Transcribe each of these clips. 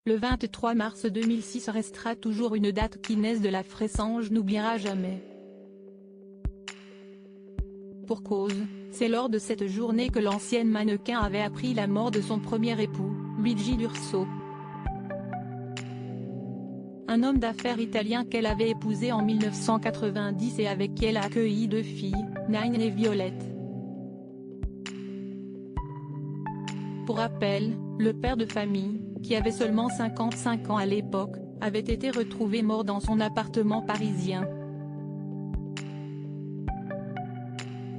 Le 23 mars 2006 restera toujours une date qu'Inès de la Fressange n'oubliera jamais. Pour cause, c'est lors de cette journée que l'ancienne mannequin avait appris la mort de son premier époux, Luigi D'Urso. Un homme d'affaires italien qu'elle avait épousé en 1990 et avec qui elle a accueilli 2 filles, Nine et Violette. Pour rappel, le père de famille, qui avait seulement 55 ans à l'époque, avait été retrouvé mort dans son appartement parisien.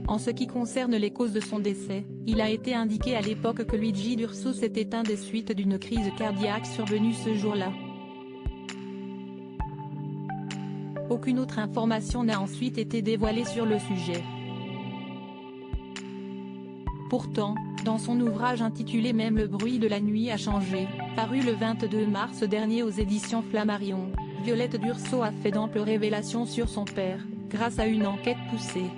En ce qui concerne les causes de son décès, il a été indiqué à l'époque que Luigi D'Urso s'est éteint des suites d'une crise cardiaque survenue ce jour-là. Aucune autre information n'a ensuite été dévoilée sur le sujet. Pourtant, dans son ouvrage intitulé Même le bruit de la nuit a changé, paru le 22 mars dernier aux éditions Flammarion, Violette D'Urso a fait d'amples révélations sur son père, grâce à une enquête poussée.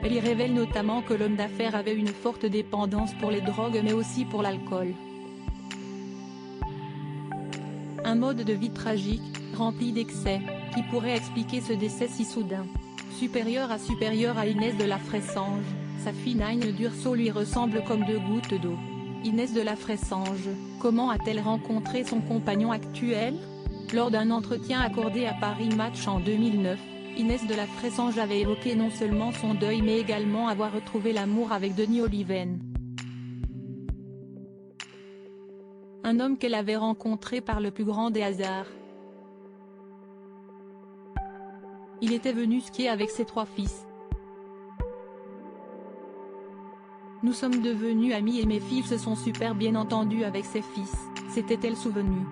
Elle y révèle notamment que l'homme d'affaires avait une forte dépendance pour les drogues mais aussi pour l'alcool. Un mode de vie tragique, rempli d'excès, qui pourrait expliquer ce décès si soudain. Supérieure à Inès de la Fressange, sa fille Nine D'Urso lui ressemble comme 2 gouttes d'eau. Inès de la Fressange, comment a-t-elle rencontré son compagnon actuel? Lors d'un entretien accordé à Paris Match en 2009, Inès de la Fressange avait évoqué non seulement son deuil mais également avoir retrouvé l'amour avec Denis Oliven. Un homme qu'elle avait rencontré par le plus grand des hasards. Il était venu skier avec ses 3 fils. Nous sommes devenus amis et mes filles se sont super bien entendues avec ses fils, s'était-elle souvenue.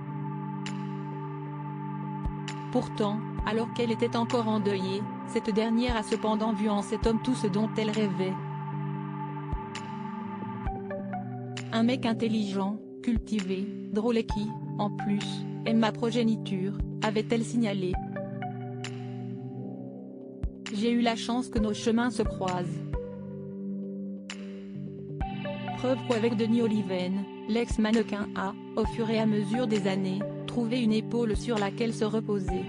Pourtant, alors qu'elle était encore endeuillée, cette dernière a cependant vu en cet homme tout ce dont elle rêvait. Un mec intelligent, cultivé, drôle et qui, en plus, aime ma progéniture, avait-elle signalé. J'ai eu la chance que nos chemins se croisent. Preuve qu'avec Denis Oliven, l'ex-mannequin a, au fur et à mesure des années, trouvé une épaule sur laquelle se reposer.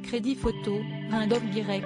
Crédit photo, Rindolph Guirec.